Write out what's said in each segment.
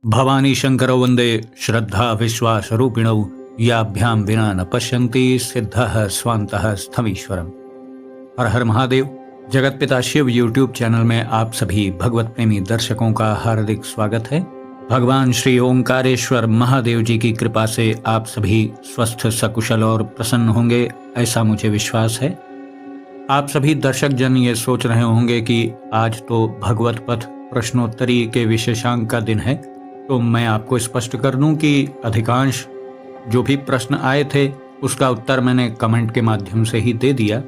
भवानी शंकर वंदे श्रद्धा विश्वास रूपिणौ याभ्यां विना न पश्यन्ति सिद्धः स्वान्तः स्थमीश्वरम। हर हर महादेव। जगत पिता शिव यूट्यूब चैनल में आप सभी भगवत प्रेमी दर्शकों का हार्दिक स्वागत है। भगवान श्री ओंकारेश्वर महादेव जी की कृपा से आप सभी स्वस्थ सकुशल और प्रसन्न होंगे, ऐसा मुझे विश्वास है। आप सभी दर्शक जन ये सोच रहे होंगे कि आज तो भगवत पथ प्रश्नोत्तरी के विशेषांक का दिन है, तो मैं आपको स्पष्ट कर दूं कि अधिकांश जो भी प्रश्न आए थे उसका उत्तर मैंने कमेंट के माध्यम से ही दे दिया।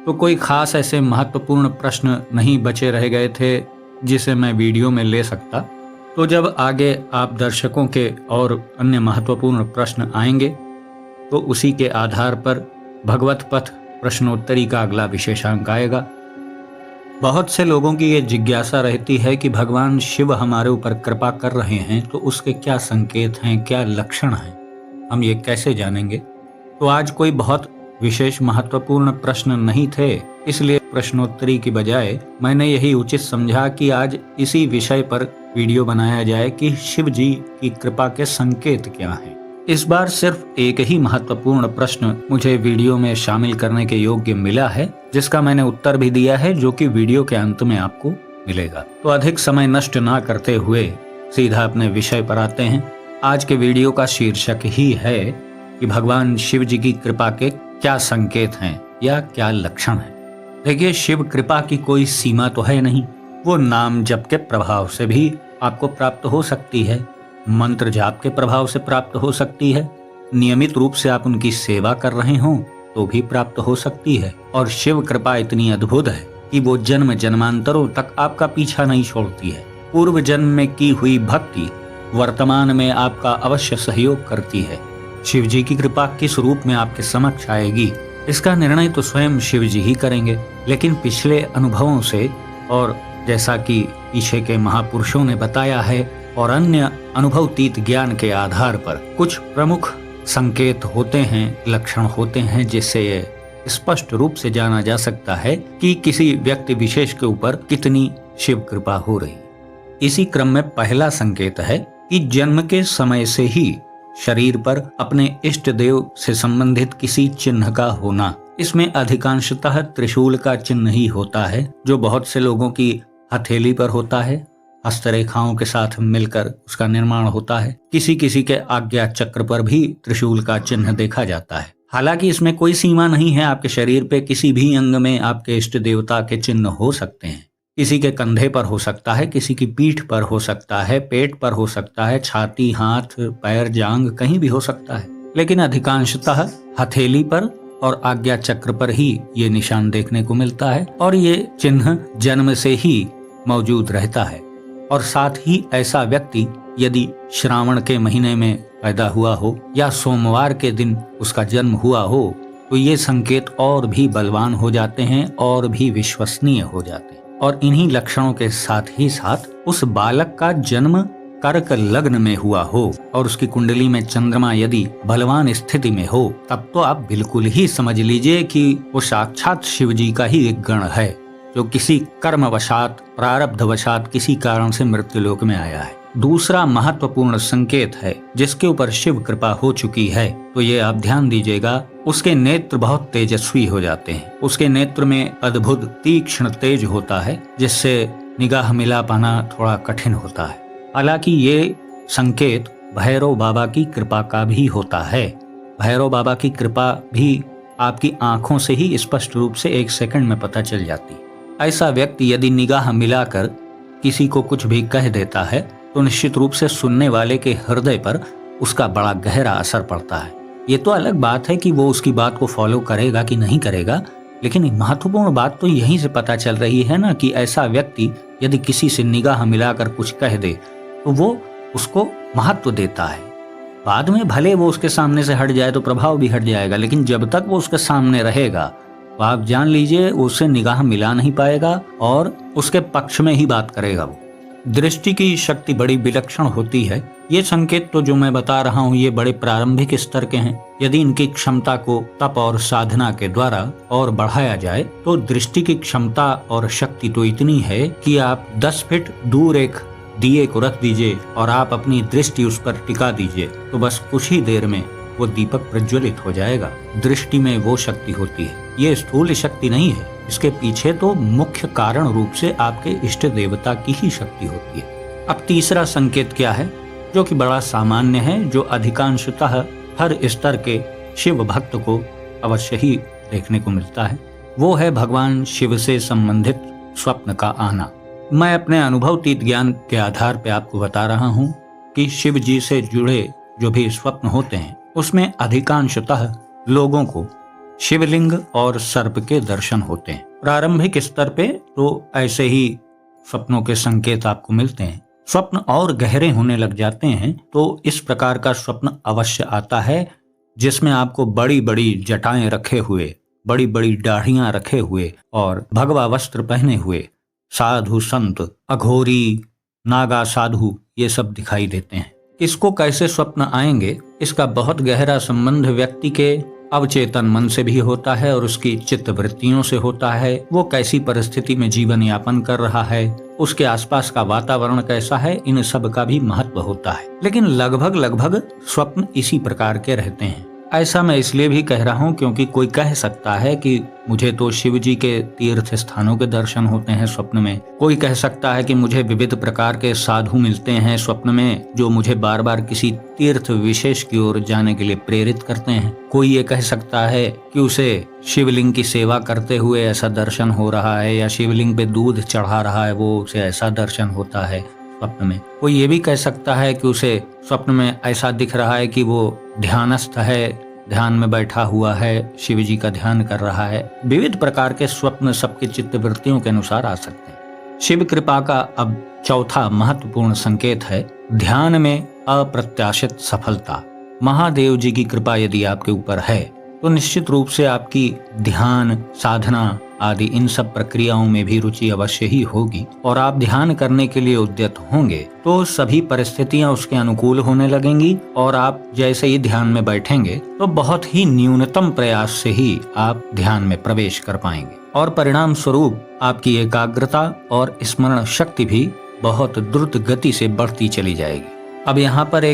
तो कोई खास ऐसे महत्वपूर्ण प्रश्न नहीं बचे रह गए थे जिसे मैं वीडियो में ले सकता। तो जब आगे आप दर्शकों के और अन्य महत्वपूर्ण प्रश्न आएंगे तो उसी के आधार पर भगवत पथ प्रश्नोत्तरी का अगला विशेषांक आएगा। बहुत से लोगों की ये जिज्ञासा रहती है कि भगवान शिव हमारे ऊपर कृपा कर रहे हैं तो उसके क्या संकेत हैं, क्या लक्षण हैं, हम ये कैसे जानेंगे। तो आज कोई बहुत विशेष महत्वपूर्ण प्रश्न नहीं थे, इसलिए प्रश्नोत्तरी की बजाय मैंने यही उचित समझा कि आज इसी विषय पर वीडियो बनाया जाए कि शिव जी की कृपा के संकेत क्या हैं। इस बार सिर्फ एक ही महत्वपूर्ण प्रश्न मुझे वीडियो में शामिल करने के योग्य मिला है, जिसका मैंने उत्तर भी दिया है, जो कि वीडियो के अंत में आपको मिलेगा। तो अधिक समय नष्ट ना करते हुए सीधा अपने विषय पर आते हैं। आज के वीडियो का शीर्षक ही है कि भगवान शिव जी की कृपा के क्या संकेत हैं या क्या लक्षण हैं। देखिए, शिव कृपा की कोई सीमा तो है नहीं। वो नाम जप के प्रभाव से भी आपको प्राप्त हो सकती है, मंत्र जाप के प्रभाव से प्राप्त हो सकती है, नियमित रूप से आप उनकी सेवा कर रहे हों तो भी प्राप्त हो सकती है। और शिव कृपा इतनी अद्भुत है कि वो जन्म जन्मांतरों तक आपका पीछा नहीं छोड़ती है। पूर्व जन्म में की हुई भक्ति वर्तमान में आपका अवश्य सहयोग करती है। शिव जी की कृपा किस रूप में आपके समक्ष आएगी, इसका निर्णय तो स्वयं शिव जी ही करेंगे, लेकिन पिछले अनुभवों से और जैसा कि पीछे के महापुरुषों ने बताया है और अन्य अनुभवतीत ज्ञान के आधार पर कुछ प्रमुख संकेत होते हैं, लक्षण होते हैं, जिससे ये स्पष्ट रूप से जाना जा सकता है कि किसी व्यक्ति विशेष के ऊपर कितनी शिव कृपा हो रही। इसी क्रम में पहला संकेत है कि जन्म के समय से ही शरीर पर अपने इष्ट देव से संबंधित किसी चिन्ह का होना। इसमें अधिकांशतः त्रिशूल का चिन्ह ही होता है, जो बहुत से लोगों की हथेली पर होता है, हस्तरेखाओं के साथ मिलकर उसका निर्माण होता है। किसी किसी के आज्ञा चक्र पर भी त्रिशूल का चिन्ह देखा जाता है। हालांकि इसमें कोई सीमा नहीं है, आपके शरीर पे किसी भी अंग में आपके इष्ट देवता के चिन्ह हो सकते हैं। किसी के कंधे पर हो सकता है, किसी की पीठ पर हो सकता है, पेट पर हो सकता है, छाती, हाथ, पैर, जांघ कहीं भी हो सकता है, लेकिन अधिकांशतः हथेली पर और आज्ञा चक्र पर ही ये निशान देखने को मिलता है। और ये चिन्ह जन्म से ही मौजूद रहता है। और साथ ही ऐसा व्यक्ति यदि श्रावण के महीने में पैदा हुआ हो या सोमवार के दिन उसका जन्म हुआ हो तो ये संकेत और भी बलवान हो जाते हैं और भी विश्वसनीय हो जाते हैं। और इन्हीं लक्षणों के साथ ही साथ उस बालक का जन्म कर्क लग्न में हुआ हो और उसकी कुंडली में चंद्रमा यदि बलवान स्थिति में हो, तब तो आप बिल्कुल ही समझ लीजिए कि वो साक्षात शिव जी का ही एक गण है, जो किसी कर्मवशात, प्रारब्धवशात किसी कारण से मृत्युलोक में आया है। दूसरा महत्वपूर्ण संकेत है जिसके ऊपर शिव कृपा हो चुकी है, तो ये आप ध्यान दीजिएगा, उसके नेत्र बहुत तेजस्वी हो जाते हैं। उसके नेत्र में अद्भुत तीक्ष्ण तेज होता है, जिससे निगाह मिला पाना थोड़ा कठिन होता है। हालांकि ये संकेत भैरव बाबा की कृपा का भी होता है। भैरव बाबा की कृपा भी आपकी आंखों से ही स्पष्ट रूप से 1 सेकंड में पता चल जाती है। ऐसा व्यक्ति यदि निगाह मिलाकर किसी को कुछ भी कह देता है तो निश्चित रूप से सुनने वाले के हृदय पर उसका बड़ा गहरा असर पड़ता है। ये तो अलग बात है कि वो उसकी बात को फॉलो करेगा कि नहीं करेगा, लेकिन महत्वपूर्ण बात तो यहीं से पता चल रही है ना कि ऐसा व्यक्ति यदि किसी से निगाह मिलाकर कुछ कह दे तो वो उसको महत्व देता है। बाद में भले वो उसके सामने से हट जाए तो प्रभाव भी हट जाएगा, लेकिन जब तक वो उसके सामने रहेगा तो आप जान लीजिए उससे निगाह मिला नहीं पाएगा और उसके पक्ष में ही बात करेगा। वो दृष्टि की शक्ति बड़ी विलक्षण होती है। ये संकेत तो जो मैं बता रहा हूँ ये बड़े प्रारंभिक स्तर के हैं। यदि इनकी क्षमता को तप और साधना के द्वारा और बढ़ाया जाए तो दृष्टि की क्षमता और शक्ति तो इतनी है कि आप 10 फीट दूर एक दिए को रख दीजिए और आप अपनी दृष्टि उस पर टिका दीजिए, तो बस कुछ ही देर में वो दीपक प्रज्वलित हो जाएगा। दृष्टि में वो शक्ति होती है, ये स्थूल शक्ति नहीं है। इसके पीछे तो मुख्य कारण रूप से आपके इष्ट देवता की ही शक्ति होती है। अब तीसरा संकेत क्या है, जो कि बड़ा सामान्य है, जो अधिकांशतः हर स्तर के शिव भक्त को अवश्य ही देखने को मिलता है, वो है भगवान शिव से संबंधित स्वप्न का आना। मैं अपने अनुभवतीत ज्ञान के आधार पर आपको बता रहा हूँ कि शिव जी से जुड़े जो भी स्वप्न होते हैं उसमें अधिकांशतः लोगों को शिवलिंग और सर्प के दर्शन होते हैं। प्रारंभिक स्तर पे तो ऐसे ही स्वप्नों के संकेत आपको मिलते हैं। स्वप्न और गहरे होने लग जाते हैं तो इस प्रकार का स्वप्न अवश्य आता है जिसमें आपको बड़ी बड़ी जटाएं रखे हुए, बड़ी बड़ी दाढ़ियां रखे हुए और भगवा वस्त्र पहने हुए साधु संत, अघोरी, नागा साधु ये सब दिखाई देते हैं। इसको कैसे स्वप्न आएंगे, इसका बहुत गहरा संबंध व्यक्ति के अवचेतन मन से भी होता है और उसकी चित्त वृत्तियों से होता है। वो कैसी परिस्थिति में जीवन यापन कर रहा है, उसके आसपास का वातावरण कैसा है, इन सब का भी महत्व होता है। लेकिन लगभग स्वप्न इसी प्रकार के रहते हैं। ऐसा मैं इसलिए भी कह रहा हूँ क्योंकि कोई कह सकता है कि मुझे तो शिव जी के तीर्थ स्थानों के दर्शन होते हैं स्वप्न में। कोई कह सकता है कि मुझे विविध प्रकार के साधु मिलते हैं स्वप्न में जो मुझे बार बार किसी तीर्थ विशेष की ओर जाने के लिए प्रेरित करते हैं। कोई ये कह सकता है कि उसे शिवलिंग की सेवा करते हुए ऐसा दर्शन हो रहा है, या शिवलिंग पे दूध चढ़ा रहा है वो उसे ऐसा दर्शन होता है स्वप्न में। कोई ये भी कह सकता है कि उसे स्वप्न में ऐसा दिख रहा है कि वो ध्यानस्थ है, ध्यान में बैठा हुआ है, शिव जी का ध्यान कर रहा है। विविध प्रकार के स्वप्न सबके चित्त वृत्तियों के अनुसार आ सकते हैं। शिव कृपा का अब चौथा महत्वपूर्ण संकेत है ध्यान में अप्रत्याशित सफलता। महादेव जी की कृपा यदि आपके ऊपर है तो निश्चित रूप से आपकी ध्यान साधना आदि इन सब प्रक्रियाओं में भी रुचि अवश्य ही होगी और आप ध्यान करने के लिए उद्यत होंगे तो सभी परिस्थितियां उसके अनुकूल होने लगेंगी और आप जैसे ही ध्यान में बैठेंगे तो बहुत ही न्यूनतम प्रयास से ही आप ध्यान में प्रवेश कर पाएंगे और परिणाम स्वरूप आपकी एकाग्रता और स्मरण शक्ति भी बहुत द्रुत गति से बढ़ती चली जाएगी। अब यहाँ पर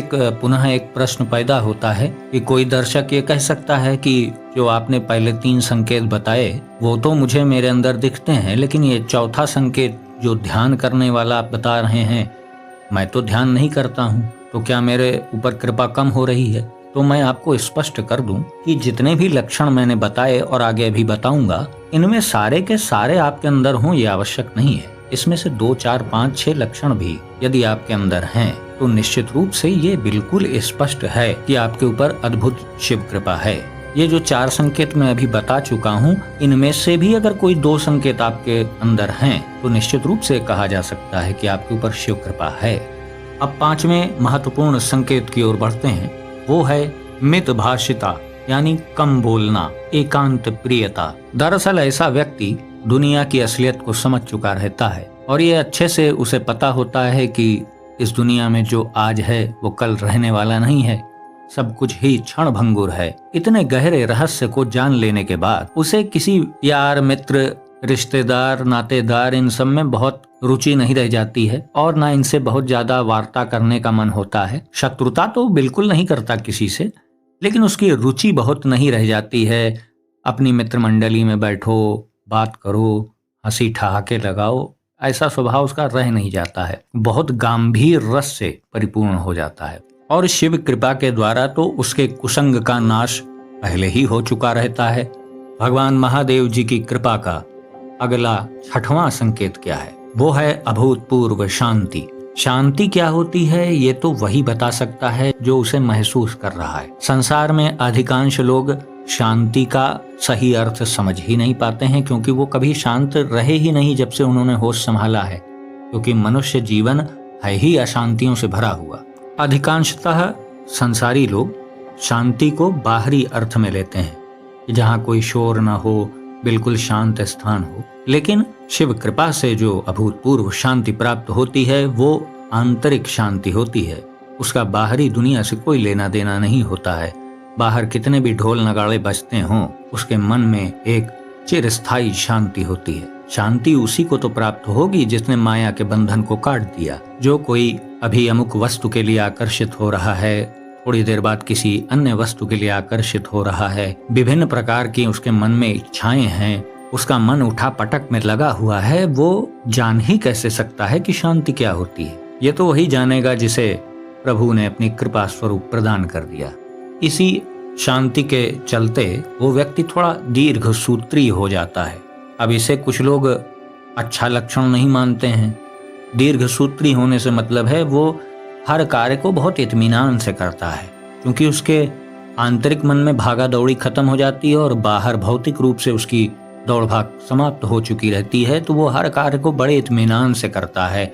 पुनः एक प्रश्न पैदा होता है कि कोई दर्शक ये कह सकता है कि जो आपने पहले 3 संकेत बताए वो तो मुझे मेरे अंदर दिखते हैं, लेकिन ये चौथा संकेत जो ध्यान करने वाला आप बता रहे हैं, मैं तो ध्यान नहीं करता हूँ, तो क्या मेरे ऊपर कृपा कम हो रही है? तो मैं आपको स्पष्ट कर दूं कि जितने भी लक्षण मैंने बताए और आगे भी बताऊंगा, इनमें सारे के सारे आपके अंदर हों ये आवश्यक नहीं है। इसमें से 2, 4, 5, 6 लक्षण भी यदि आपके अंदर हैं तो निश्चित रूप से ये बिल्कुल स्पष्ट है कि आपके ऊपर अद्भुत शिव कृपा है। ये जो 4 संकेत मैं अभी बता चुका हूँ, इनमें से भी अगर कोई 2 संकेत आपके अंदर हैं तो निश्चित रूप से कहा जा सकता है कि आपके ऊपर शिव कृपा है। अब 5वें महत्वपूर्ण संकेत की ओर बढ़ते हैं, वो है मित भाषिता यानी कम बोलना, एकांत प्रियता। दरअसल ऐसा व्यक्ति दुनिया की असलियत को समझ चुका रहता है और ये अच्छे से उसे पता होता है कि इस दुनिया में जो आज है वो कल रहने वाला नहीं है, सब कुछ ही क्षण भंगुर है। इतने गहरे रहस्य को जान लेने के बाद उसे किसी यार, मित्र, रिश्तेदार, नातेदार इन सब में बहुत रुचि नहीं रह जाती है और ना इनसे बहुत ज्यादा वार्ता करने का मन होता है। शत्रुता तो बिल्कुल नहीं करता किसी से, लेकिन उसकी रुचि बहुत नहीं रह जाती है। अपनी मित्र मंडली में बैठो, बात करो, हंसी ठहाके लगाओ, ऐसा स्वभाव उसका रह नहीं जाता है। बहुत गंभीर रस से परिपूर्ण हो जाता है और शिव कृपा के द्वारा तो उसके कुसंग का नाश पहले ही हो चुका रहता है। भगवान महादेव जी की कृपा का अगला 6वां संकेत क्या है? वो है अभूतपूर्व शांति। शांति क्या होती है ये तो वही बता सकता है जो उसे महसूस कर रहा है। संसार में अधिकांश लोग शांति का सही अर्थ समझ ही नहीं पाते हैं क्योंकि वो कभी शांत रहे ही नहीं जब से उन्होंने होश संभाला है, क्योंकि मनुष्य जीवन है ही अशांतियों से भरा हुआ। अधिकांशतः संसारी लोग शांति को बाहरी अर्थ में लेते हैं कि जहाँ कोई शोर ना हो, बिल्कुल शांत स्थान हो, लेकिन शिव कृपा से जो अभूतपूर्व शांति प्राप्त होती है वो आंतरिक शांति होती है। उसका बाहरी दुनिया से कोई लेना देना नहीं होता है। बाहर कितने भी ढोल नगाड़े बजते हों, उसके मन में एक चिरस्थायी शांति होती है। शांति उसी को तो प्राप्त होगी जिसने माया के बंधन को काट दिया। जो कोई अभी अमुक वस्तु के लिए आकर्षित हो रहा है, थोड़ी देर बाद किसी अन्य वस्तु के लिए आकर्षित हो रहा है, विभिन्न प्रकार की उसके मन में इच्छाएं हैं, उसका मन उठा पटक में लगा हुआ है, वो जान ही कैसे सकता है कि शांति क्या होती है? ये तो वही जानेगा जिसे प्रभु ने अपनी कृपा स्वरूप प्रदान कर दिया। इसी शांति के चलते वो व्यक्ति थोड़ा दीर्घ सूत्री हो जाता है। अब इसे कुछ लोग अच्छा लक्षण नहीं मानते हैं। दीर्घ सूत्री होने से मतलब है वो हर कार्य को बहुत इत्मीनान से करता है, क्योंकि उसके आंतरिक मन में भागा दौड़ी खत्म हो जाती है और बाहर भौतिक रूप से उसकी दौड़ भाग समाप्त हो चुकी रहती है। तो वो हर कार्य को बड़े इत्मीनान से करता है,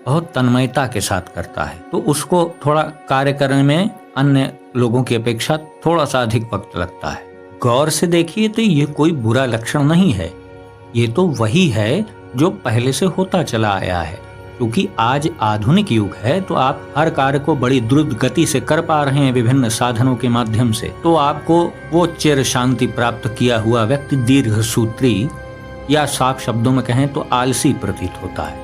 बहुत तन्मयता के साथ करता है। तो उसको थोड़ा कार्य करने में अन्य लोगों की अपेक्षा थोड़ा सा अधिक वक्त लगता है। गौर से देखिए तो ये कोई बुरा लक्षण नहीं है, ये तो वही है जो पहले से होता चला आया है। क्योंकि आज आधुनिक युग है तो आप हर कार्य को बड़ी द्रुत गति से कर पा रहे हैं विभिन्न साधनों के माध्यम से, तो आपको वो चिर शांति प्राप्त किया हुआ व्यक्ति दीर्घ सूत्री या साफ शब्दों में कहें तो आलसी प्रतीत होता है।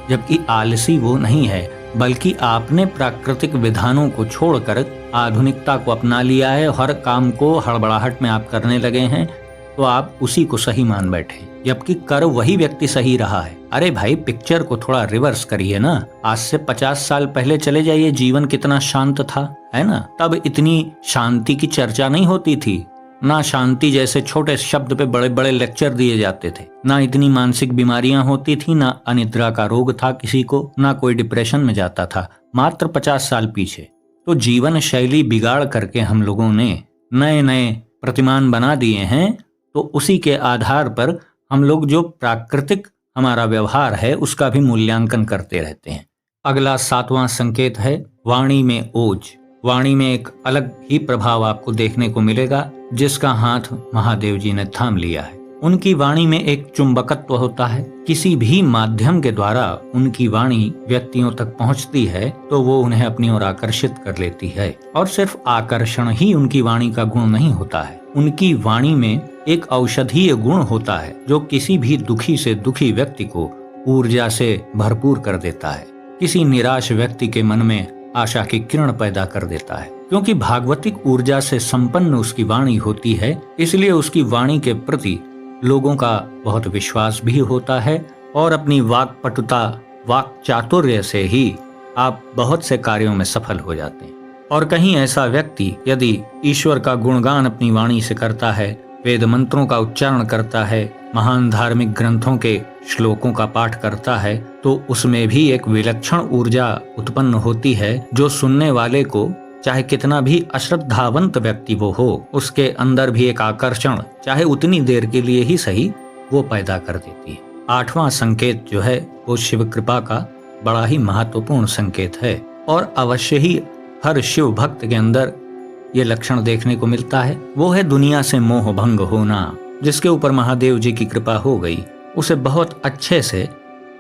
जबकि आलसी वो नहीं है, बल्कि आपने प्राकृतिक विधानों को छोड़कर आधुनिकता को अपना लिया है। हर काम को हड़बड़ाहट में आप करने लगे हैं तो आप उसी को सही मान बैठे, जबकि कर वही व्यक्ति सही रहा है। अरे भाई, पिक्चर को थोड़ा रिवर्स करिए ना। आज से 50 साल पहले चले जाइए, जीवन कितना शांत था, है ना? तब इतनी शांति की चर्चा नहीं होती थी, ना शांति जैसे छोटे शब्द पे बड़े बड़े लेक्चर दिए जाते थे, ना इतनी मानसिक बीमारियां होती थी, ना अनिद्रा का रोग था किसी को, ना कोई डिप्रेशन में जाता था। मात्र 50 साल पीछे तो जीवन शैली बिगाड़ करके हम लोगों ने नए नए प्रतिमान बना दिए हैं। तो उसी के आधार पर हम लोग जो प्राकृतिक हमारा व्यवहार है उसका भी मूल्यांकन करते रहते हैं। अगला 7वां संकेत है वाणी में ओज। वाणी में एक अलग ही प्रभाव आपको देखने को मिलेगा, जिसका हाथ महादेव जी ने थाम लिया है। उनकी वाणी में एक चुंबकत्व होता है। किसी भी माध्यम के द्वारा उनकी वाणी व्यक्तियों तक पहुंचती है तो वो उन्हें अपनी ओर आकर्षित कर लेती है। और सिर्फ आकर्षण ही उनकी वाणी का गुण नहीं होता है, उनकी वाणी में एक औषधीय गुण होता है जो किसी भी दुखी से दुखी व्यक्ति को ऊर्जा से भरपूर कर देता है। किसी निराश व्यक्ति के मन में आशा की किरण पैदा कर देता है। क्योंकि भागवतिक ऊर्जा से संपन्न उसकी वाणी होती है, इसलिए उसकी वाणी के प्रति लोगों का बहुत विश्वास भी होता है। और अपनी वाक पटुता, वाक चातुर्य से ही आप बहुत से कार्यों में सफल हो जाते हैं। और कहीं ऐसा व्यक्ति यदि ईश्वर का गुणगान अपनी वाणी से करता है, वेद मंत्रों का उच्चारण करता है, महान धार्मिक ग्रंथों के श्लोकों का पाठ करता है, तो उसमें भी एक विलक्षण ऊर्जा उत्पन्न होती है जो सुनने वाले को, चाहे कितना भी अश्रद्धावंत व्यक्ति वो हो, उसके अंदर भी एक आकर्षण, चाहे उतनी देर के लिए ही सही, वो पैदा कर देती है। 8वां संकेत जो है वो शिव कृपा का बड़ा ही महत्वपूर्ण संकेत है और अवश्य ही हर शिव भक्त के अंदर ये लक्षण देखने को मिलता है। वो है दुनिया से मोह भंग होना। जिसके ऊपर महादेव जी की कृपा हो गई, उसे बहुत अच्छे से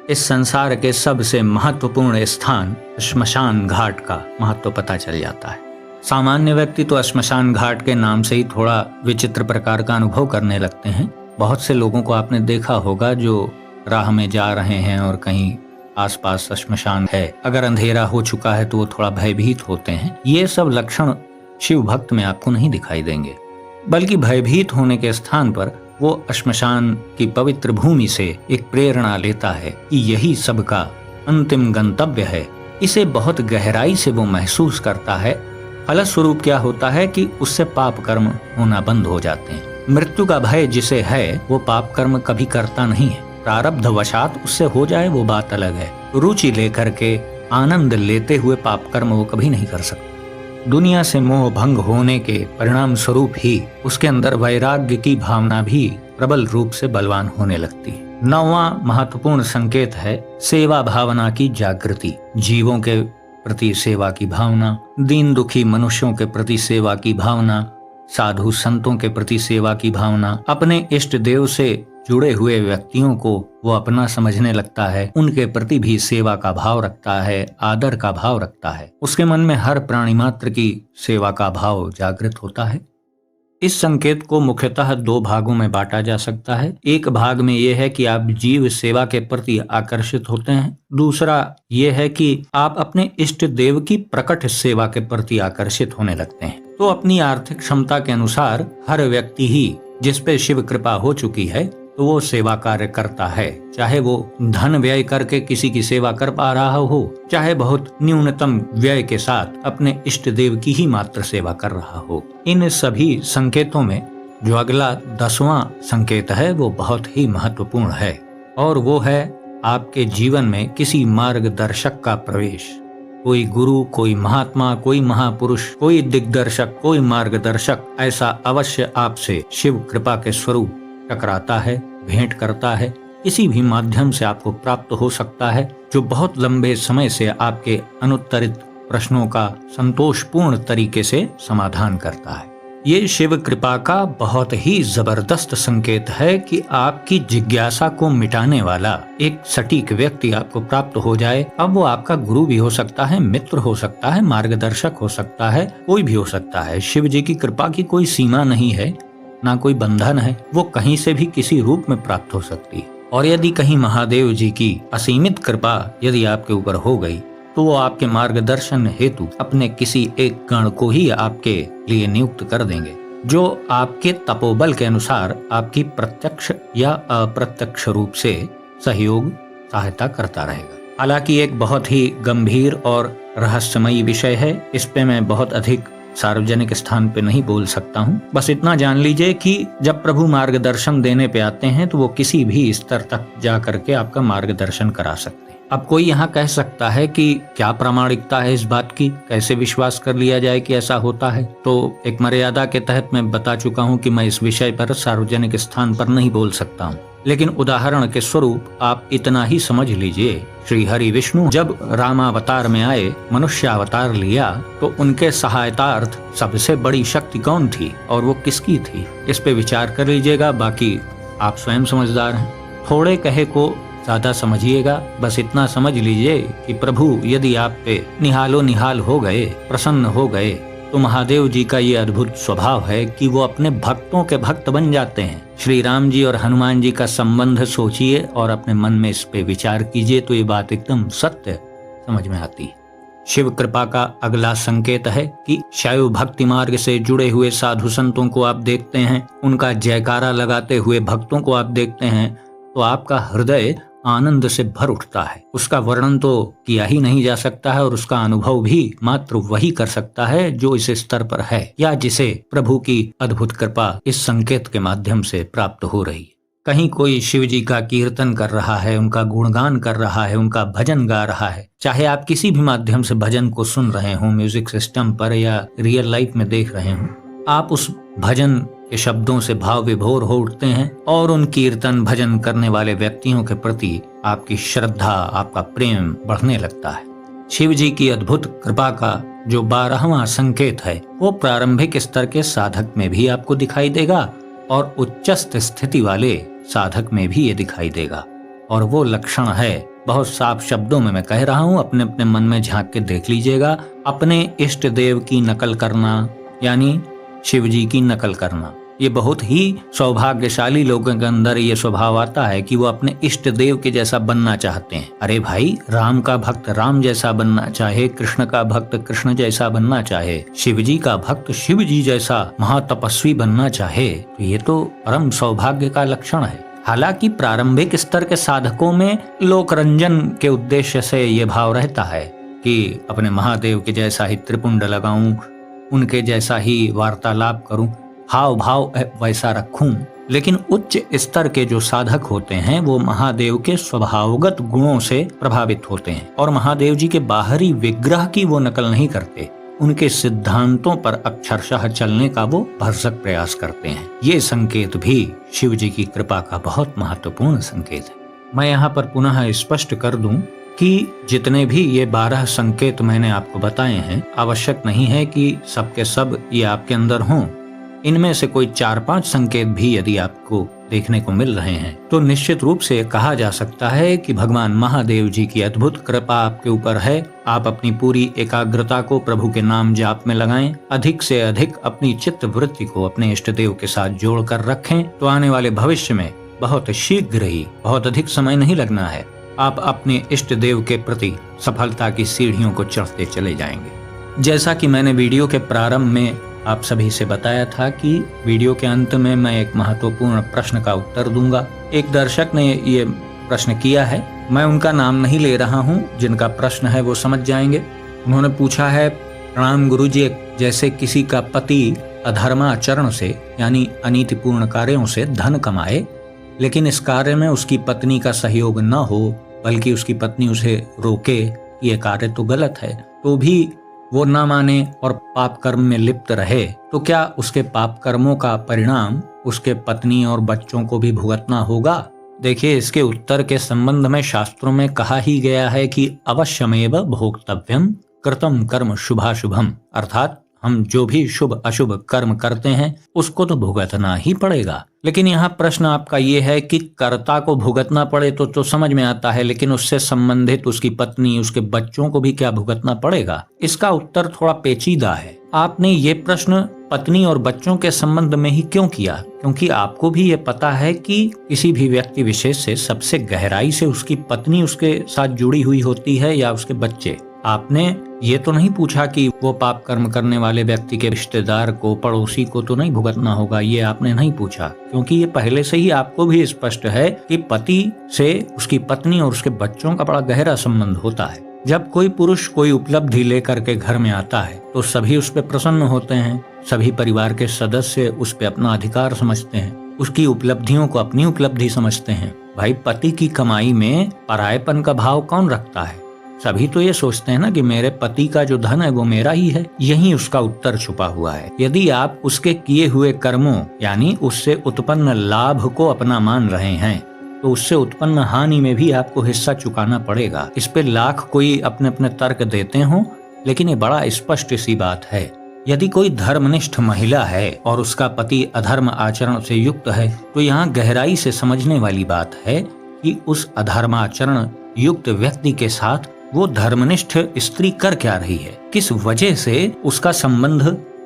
इस संसार के सबसे महत्वपूर्ण स्थान श्मशान घाट का महत्व पता चल जाता है। सामान्य व्यक्ति तो श्मशान घाट के नाम से ही थोड़ा विचित्र प्रकार का अनुभव करने लगते हैं। बहुत से लोगों को आपने देखा होगा जो राह में जा रहे हैं और कहीं आसपास श्मशान है, अगर अंधेरा हो चुका है तो वो थोड़ा भयभीत होते हैं। ये सब लक्षण शिव भक्त में आपको नहीं दिखाई देंगे, बल्कि भयभीत होने के स्थान पर वो श्मशान की पवित्र भूमि से एक प्रेरणा लेता है कि यही सबका अंतिम गंतव्य है। इसे बहुत गहराई से वो महसूस करता है। फलस्वरूप क्या होता है कि उससे पाप कर्म होना बंद हो जाते हैं। मृत्यु का भय जिसे है वो पाप कर्म कभी करता नहीं है। प्रारब्ध वशात उससे हो जाए वो बात अलग है, रुचि लेकर के आनंद लेते हुए पाप कर्म वो कभी नहीं कर सकता। दुनिया से मोह भंग होने के परिणाम स्वरूप ही उसके अंदर वैराग्य की भावना भी प्रबल रूप से बलवान होने लगती है। 9वां महत्वपूर्ण संकेत है सेवा भावना की जागृति। जीवों के प्रति सेवा की भावना, दीन दुखी मनुष्यों के प्रति सेवा की भावना, साधु संतों के प्रति सेवा की भावना, अपने इष्ट देव से जुड़े हुए व्यक्तियों को वो अपना समझने लगता है, उनके प्रति भी सेवा का भाव रखता है, आदर का भाव रखता है। उसके मन में हर प्राणी मात्र की सेवा का भाव जागृत होता है। इस संकेत को मुख्यतः 2 भागों में बांटा जा सकता है। एक भाग में यह है कि आप जीव सेवा के प्रति आकर्षित होते हैं। दूसरा यह है कि आप अपने इष्ट देव की प्रकट सेवा के प्रति आकर्षित होने लगते हैं। तो अपनी आर्थिक क्षमता के अनुसार हर व्यक्ति ही जिस पे शिव कृपा हो चुकी है तो वो सेवा कार्य करता है, चाहे वो धन व्यय करके किसी की सेवा कर पा रहा हो, चाहे बहुत न्यूनतम व्यय के साथ अपने इष्ट देव की ही मात्र सेवा कर रहा हो। इन सभी संकेतों में जो अगला 10वां संकेत है वो बहुत ही महत्वपूर्ण है और वो है आपके जीवन में किसी मार्गदर्शक का प्रवेश। कोई गुरु, कोई महात्मा, कोई महापुरुष, कोई दिग्दर्शक, कोई मार्गदर्शक ऐसा अवश्य आपसे शिव कृपा के स्वरूप टकराता है, भेंट करता है। किसी भी माध्यम से आपको प्राप्त हो सकता है जो बहुत लंबे समय से आपके अनुत्तरित प्रश्नों का संतोषपूर्ण तरीके से समाधान करता है। ये शिव कृपा का बहुत ही जबरदस्त संकेत है कि आपकी जिज्ञासा को मिटाने वाला एक सटीक व्यक्ति आपको प्राप्त हो जाए। अब वो आपका गुरु भी हो सकता है, मित्र हो सकता है, मार्गदर्शक हो सकता है, कोई भी हो सकता है। शिव जी की कृपा की कोई सीमा नहीं है, ना कोई बंधन है, वो कहीं से भी किसी रूप में प्राप्त हो सकती है। और यदि कहीं महादेव जी की असीमित कृपा यदि आपके ऊपर हो गई तो वो आपके मार्गदर्शन हेतु अपने किसी एक गण को ही आपके लिए नियुक्त कर देंगे जो आपके तपोबल के अनुसार आपकी प्रत्यक्ष या अप्रत्यक्ष रूप से सहयोग सहायता करता रहेगा। हालांकि एक बहुत ही गंभीर और रहस्यमयी विषय है, इस पे मैं बहुत अधिक सार्वजनिक स्थान पे नहीं बोल सकता हूँ। बस इतना जान लीजिए कि जब प्रभु मार्गदर्शन देने पे आते हैं तो वो किसी भी स्तर तक जा करके आपका मार्गदर्शन करा सकते हैं। अब कोई यहाँ कह सकता है कि क्या प्रामाणिकता है इस बात की, कैसे विश्वास कर लिया जाए कि ऐसा होता है। तो एक मर्यादा के तहत मैं बता चुका हूँ कि मैं इस विषय पर सार्वजनिक स्थान पर नहीं बोल सकता हूँ, लेकिन उदाहरण के स्वरूप आप इतना ही समझ लीजिए, श्री हरि विष्णु जब रामावतार में आए, मनुष्य अवतार लिया, तो उनके सहायतार्थ सबसे बड़ी शक्ति कौन थी और वो किसकी थी, इस पे विचार कर लीजिएगा। बाकी आप स्वयं समझदार हैं, थोड़े कहे को ज्यादा समझिएगा। बस इतना समझ लीजिए कि प्रभु यदि आप पे निहालो निहाल हो गए, प्रसन्न हो गए, तो महादेव जी का ये अद्भुत स्वभाव है कि वो अपने भक्तों के भक्त बन जाते हैं। श्री राम जी और हनुमान जी का संबंध सोचिए और अपने मन में इस पे विचार कीजिए तो ये बात एकदम सत्य समझ में आती है। शिव कृपा का अगला संकेत है कि शैव भक्ति मार्ग से जुड़े हुए साधु संतों को आप देखते हैं, उनका जयकारा लगाते हुए भक्तों को आप देखते हैं, तो आपका हृदय आनंद से भर उठता है। उसका वर्णन तो किया ही नहीं जा सकता है और उसका अनुभव भी मात्र वही कर सकता है जो इस स्तर पर है या जिसे प्रभु की अद्भुत कृपा इस संकेत के माध्यम से प्राप्त हो रही है। कहीं कोई शिव जी का कीर्तन कर रहा है, उनका गुणगान कर रहा है, उनका भजन गा रहा है, चाहे आप किसी भी माध्यम से भजन को सुन रहे हो, म्यूजिक सिस्टम पर या रियल लाइफ में देख रहे हो, आप उस भजन के शब्दों से भाव विभोर हो उठते हैं और उन कीर्तन भजन करने वाले व्यक्तियों के प्रति आपकी श्रद्धा, आपका प्रेम बढ़ने लगता है। शिव जी की अद्भुत कृपा का जो 12वां संकेत है वो प्रारंभिक स्तर के साधक में भी आपको दिखाई देगा और उच्चस्थ स्थिति वाले साधक में भी ये दिखाई देगा। और वो लक्षण है, बहुत साफ शब्दों में मैं कह रहा हूँ, अपने अपने मन में झांक के देख लीजिएगा। अपने इष्ट देव की नकल करना यानी शिव जी की नकल करना, ये बहुत ही सौभाग्यशाली लोगों के अंदर ये स्वभाव आता है कि वो अपने इष्ट देव के जैसा बनना चाहते हैं। अरे भाई, राम का भक्त राम जैसा बनना चाहे, कृष्ण का भक्त कृष्ण जैसा बनना चाहे, शिव जी का भक्त शिव जी जैसा महातपस्वी बनना चाहे, तो ये तो परम सौभाग्य का लक्षण है। हालांकि प्रारंभिक स्तर के साधकों में लोकरंजन के उद्देश्य से ये भाव रहता है कि अपने महादेव के जैसा ही त्रिपुंड लगाऊं, उनके जैसा ही वार्तालाप करूं, हाव भाव वैसा रखूं। लेकिन उच्च स्तर के जो साधक होते हैं वो महादेव के स्वभावगत गुणों से प्रभावित होते हैं और महादेव जी के बाहरी विग्रह की वो नकल नहीं करते, उनके सिद्धांतों पर अक्षरशः चलने का वो भरसक प्रयास करते हैं। ये संकेत भी शिव जी की कृपा का बहुत महत्वपूर्ण संकेत है। मैं यहाँ पर पुनः स्पष्ट कर दूं कि जितने भी ये 12 संकेत मैंने आपको बताए हैं, आवश्यक नहीं है कि सबके सब ये आपके अंदर हों। इनमें से कोई 4-5 संकेत भी यदि आपको देखने को मिल रहे हैं, तो निश्चित रूप से कहा जा सकता है कि भगवान महादेव जी की अद्भुत कृपा आपके ऊपर है। आप अपनी पूरी एकाग्रता को प्रभु के नाम जाप में लगाएं, अधिक से अधिक अपनी चित्त वृत्ति को अपने इष्ट देव के साथ जोड़ कर रखें, तो आने वाले भविष्य में बहुत शीघ्र ही, बहुत अधिक समय नहीं लगना है, आप अपने इष्ट देव के प्रति सफलता की सीढ़ियों को चढ़ते चले जाएंगे। जैसा कि मैंने वीडियो के प्रारंभ में आप सभी से बताया था कि वीडियो के अंत में मैं एक महत्वपूर्ण प्रश्न का उत्तर दूंगा। एक दर्शक ने ये प्रश्न किया है, मैं उनका नाम नहीं ले रहा हूँ, जिनका प्रश्न है वो समझ जाएंगे। उन्होंने पूछा है, प्रणाम गुरुजी, जैसे किसी का पति अधर्माचरण से यानी अनीतिपूर्ण कार्यों से धन कमाए, लेकिन इस कार्य में उसकी पत्नी का सहयोग न हो, बल्कि उसकी पत्नी उसे रोके, ये कार्य तो गलत है, तो भी वो न माने और पाप कर्म में लिप्त रहे, तो क्या उसके पाप कर्मों का परिणाम उसके पत्नी और बच्चों को भी भुगतना होगा? देखिए, इसके उत्तर के संबंध में शास्त्रों में कहा ही गया है कि अवश्यमेव भोक्तव्यम कृतम कर्म शुभाशुभम, अर्थात हम जो भी शुभ अशुभ कर्म करते हैं उसको तो भुगतना ही पड़ेगा। लेकिन यहाँ प्रश्न आपका ये है कि कर्ता को भुगतना पड़े तो समझ में आता है, लेकिन उससे संबंधित उसकी पत्नी, उसके बच्चों को भी क्या भुगतना पड़ेगा? इसका उत्तर थोड़ा पेचीदा है। आपने ये प्रश्न पत्नी और बच्चों के संबंध में ही क्यों किया? क्योंकि आपको भी ये पता है कि किसी भी व्यक्ति विशेष से सबसे गहराई से उसकी पत्नी उसके साथ जुड़ी हुई होती है या उसके बच्चे। आपने ये तो नहीं पूछा कि वो पाप कर्म करने वाले व्यक्ति के रिश्तेदार को, पड़ोसी को तो नहीं भुगतना होगा, ये आपने नहीं पूछा, क्योंकि ये पहले से ही आपको भी स्पष्ट है कि पति से उसकी पत्नी और उसके बच्चों का बड़ा गहरा संबंध होता है। जब कोई पुरुष कोई उपलब्धि लेकर के घर में आता है तो सभी उस पर प्रसन्न होते हैं, सभी परिवार के सदस्य उस पर अपना अधिकार समझते हैं, उसकी उपलब्धियों को अपनी उपलब्धि समझते हैं। भाई, पति की कमाई में परायपन का भाव कौन रखता है? सभी तो ये सोचते हैं ना कि मेरे पति का जो धन है वो मेरा ही है। यही उसका उत्तर छुपा हुआ है। यदि आप उसके किए हुए कर्मों यानी उससे उत्पन्न लाभ को अपना मान रहे हैं, तो उससे उत्पन्न हानि में भी आपको हिस्सा चुकाना पड़ेगा। इस पे लाख कोई अपने अपने तर्क देते हों, लेकिन ये बड़ा स्पष्ट सी बात है। यदि कोई धर्मनिष्ठ महिला है और उसका पति अधर्म आचरण से युक्त है, तो यहाँ गहराई से समझने वाली बात है कि उस अधर्माचरण युक्त व्यक्ति के साथ वो धर्मनिष्ठ स्त्री कर क्या रही है, किस वजह से उसका संबंध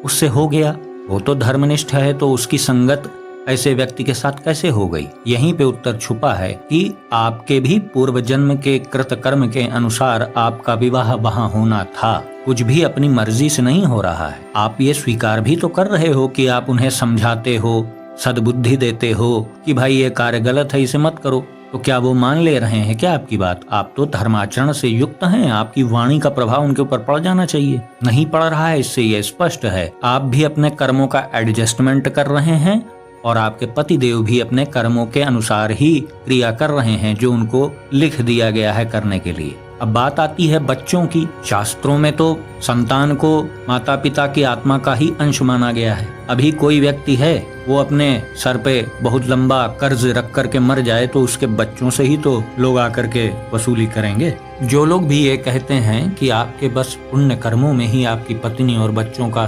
उससे हो गया। वो तो धर्मनिष्ठ है, तो उसकी संगत ऐसे व्यक्ति के साथ कैसे हो गई? यहीं पे उत्तर छुपा है कि आपके भी पूर्व जन्म के कृत कर्म के अनुसार आपका विवाह वहाँ होना था। कुछ भी अपनी मर्जी से नहीं हो रहा है। आप ये स्वीकार भी तो कर रहे हो कि आप उन्हें समझाते हो, सद्बुद्धि देते हो कि भाई ये कार्य गलत है, इसे मत करो। तो क्या वो मान ले रहे हैं क्या आपकी बात? आप तो धर्माचरण से युक्त हैं, आपकी वाणी का प्रभाव उनके ऊपर पड़ जाना चाहिए। नहीं पड़ रहा है, इससे ये स्पष्ट है आप भी अपने कर्मों का एडजस्टमेंट कर रहे हैं और आपके पति देव भी अपने कर्मों के अनुसार ही क्रिया कर रहे हैं जो उनको लिख दिया गया है करने के लिए। अब बात आती है बच्चों की। शास्त्रों में तो संतान को माता पिता की आत्मा का ही अंश माना गया है। अभी कोई व्यक्ति है वो अपने सर पे बहुत लंबा कर्ज रख करके मर जाए तो उसके बच्चों से ही तो लोग आकर के वसूली करेंगे। जो लोग भी ये कहते हैं कि आपके बस पुण्य कर्मों में ही आपकी पत्नी और बच्चों का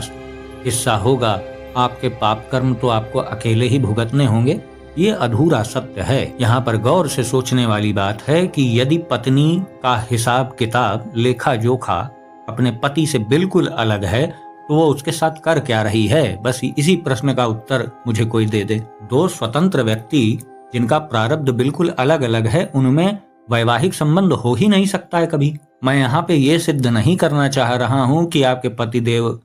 हिस्सा होगा, आपके पाप कर्म तो आपको अकेले ही भुगतने होंगे, ये अधूरा सत्य है। यहाँ पर गौर से सोचने वाली बात है कि यदि पत्नी का हिसाब किताब, लेखा जोखा अपने पति से बिल्कुल अलग है, तो वो उसके साथ कर क्या रही है? बस इसी प्रश्न का उत्तर मुझे कोई दे दे। दो स्वतंत्र व्यक्ति जिनका प्रारब्ध बिल्कुल अलग अलग है, उनमें वैवाहिक संबंध हो ही नहीं सकता है कभी। मैं यहाँ पे ये सिद्ध नहीं करना चाह रहा हूँ कि आपके पति देव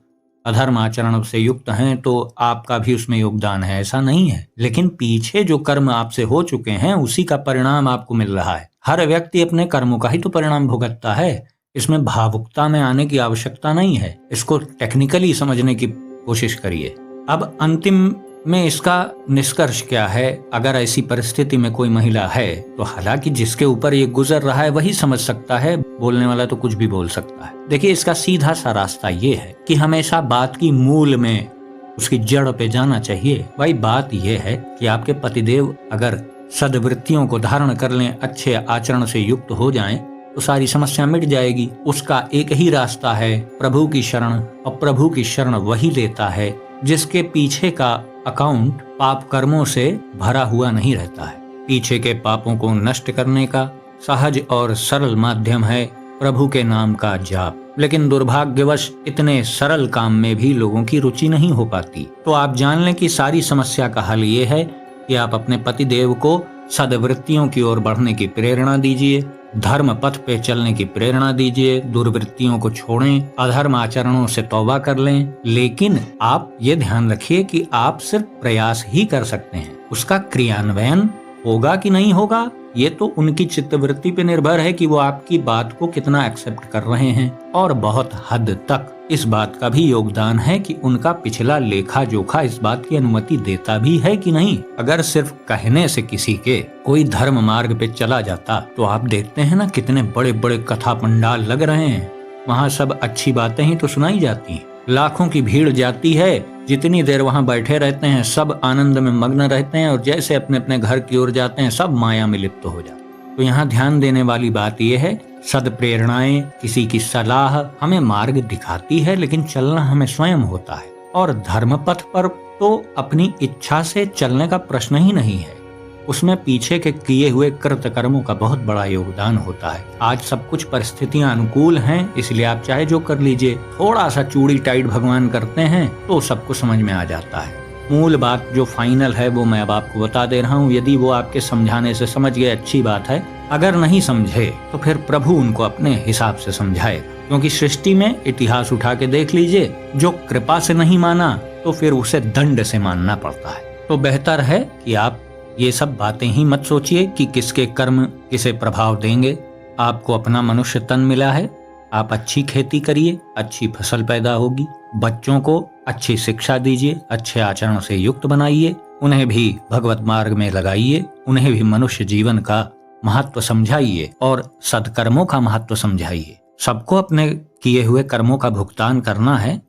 अधर्म आचरण से युक्त हैं तो आपका भी उसमें योगदान है, ऐसा नहीं है। लेकिन पीछे जो कर्म आपसे हो चुके हैं उसी का परिणाम आपको मिल रहा है। हर व्यक्ति अपने कर्मों का ही तो परिणाम भुगतता है। इसमें भावुकता में आने की आवश्यकता नहीं है। इसको टेक्निकली समझने की कोशिश करिए। अब अंतिम में इसका निष्कर्ष क्या है? अगर ऐसी परिस्थिति में कोई महिला है तो हालांकि जिसके ऊपर ये गुजर रहा है वही समझ सकता है, बोलने वाला तो कुछ भी बोल सकता है। देखिए, इसका सीधा सा रास्ता ये है कि हमेशा बात की मूल में, उसकी जड़ पे जाना चाहिए। भाई, बात ये है कि आपके पतिदेव अगर सद्वृत्तियों को धारण कर लें, अच्छे आचरण से युक्त हो जाएं, तो सारी समस्या मिट जाएगी। उसका एक ही रास्ता है, प्रभु की शरण। और प्रभु की शरण वही लेता है जिसके पीछे का अकाउंट पाप कर्मों से भरा हुआ नहीं रहता है। पीछे के पापों को नष्ट करने का सहज और सरल माध्यम है प्रभु के नाम का जाप। लेकिन दुर्भाग्यवश इतने सरल काम में भी लोगों की रुचि नहीं हो पाती। तो आप जान लें कि सारी समस्या का हल ये है कि आप अपने पति देव को सद्वृत्तियों की ओर बढ़ने की प्रेरणा दीजिए, धर्म पथ पे चलने की प्रेरणा दीजिए, दुर्वृत्तियों को छोड़ें, अधर्म आचरणों से तौबा कर लें। लेकिन आप ये ध्यान रखिए कि आप सिर्फ प्रयास ही कर सकते हैं, उसका क्रियान्वयन होगा कि नहीं होगा ये तो उनकी चित्तवृत्ति पे निर्भर है कि वो आपकी बात को कितना एक्सेप्ट कर रहे हैं। और बहुत हद तक इस बात का भी योगदान है कि उनका पिछला लेखा जोखा इस बात की अनुमति देता भी है कि नहीं। अगर सिर्फ कहने से किसी के कोई धर्म मार्ग पे चला जाता तो आप देखते हैं ना कितने बड़े बड़े कथा पंडाल लग रहे हैं, वहाँ सब अच्छी बातें ही तो सुनाई जाती हैं। लाखों की भीड़ जाती है, जितनी देर वहाँ बैठे रहते हैं सब आनंद में मग्न रहते हैं और जैसे अपने अपने घर की ओर जाते हैं सब माया में लिप्त हो जाते हैं। तो यहाँ ध्यान देने वाली बात यह है, सद्प्रेरणाएं, किसी की सलाह हमें मार्ग दिखाती है, लेकिन चलना हमें स्वयं होता है। और धर्म पथ पर तो अपनी इच्छा से चलने का प्रश्न ही नहीं है, उसमें पीछे के किए हुए कृत कर्मों का बहुत बड़ा योगदान होता है। आज सब कुछ परिस्थितियां अनुकूल हैं, इसलिए आप चाहे जो कर लीजिए, थोड़ा सा चूड़ी टाइट भगवान करते हैं तो सबको समझ में आ जाता है। मूल बात जो फाइनल है वो मैं अब आपको बता दे रहा हूँ। यदि वो आपके समझाने से समझ गए अच्छी बात है, अगर नहीं समझे तो फिर प्रभु उनको अपने हिसाब से समझाएगा। क्योंकि सृष्टि में इतिहास उठा के देख लीजिए, जो कृपा से नहीं माना तो फिर उसे दंड से मानना पड़ता है। तो बेहतर है कि आप ये सब बातें ही मत सोचिए कि किसके कर्म किसे प्रभाव देंगे। आपको अपना मनुष्य तन मिला है, आप अच्छी खेती करिए, अच्छी फसल पैदा होगी। बच्चों को अच्छी शिक्षा दीजिए, अच्छे आचरण से युक्त बनाइए, उन्हें भी भगवत मार्ग में लगाइए, उन्हें भी मनुष्य जीवन का महत्व समझाइए और सत्कर्मों का महत्व समझाइए। सबको अपने किए हुए कर्मों का भुगतान करना है।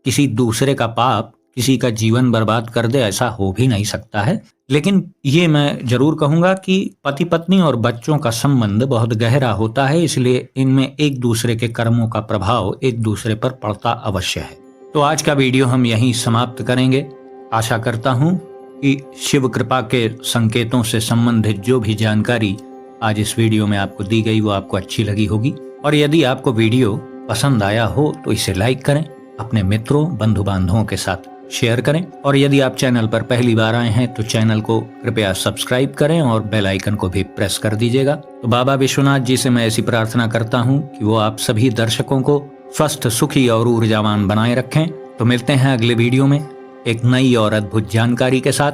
किसी दूसरे का पाप किसी का जीवन बर्बाद कर दे ऐसा हो भी नहीं सकता है। लेकिन ये मैं जरूर कहूंगा कि पति पत्नी और बच्चों का संबंध बहुत गहरा होता है, इसलिए इनमें एक दूसरे के कर्मों का प्रभाव एक दूसरे पर पड़ता अवश्य है। तो आज का वीडियो हम यहीं समाप्त करेंगे। आशा करता हूं कि शिव कृपा के संकेतों से संबंधित जो भी जानकारी आज इस वीडियो में आपको दी गई वो आपको अच्छी लगी होगी। और यदि आपको वीडियो पसंद आया हो तो इसे लाइक करें, अपने मित्रों बंधु बांधवों के साथ शेयर करें। और यदि आप चैनल पर पहली बार आए हैं तो चैनल को कृपया सब्सक्राइब करें और बेल आइकन को भी प्रेस कर दीजिएगा। तो बाबा विश्वनाथ जी से मैं ऐसी प्रार्थना करता हूं कि वो आप सभी दर्शकों को स्वस्थ, सुखी और ऊर्जावान बनाए रखें। तो मिलते हैं अगले वीडियो में एक नई और अद्भुत जानकारी के साथ।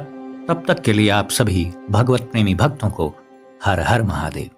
तब तक के लिए आप सभी भगवत प्रेमी भक्तों को हर हर महादेव।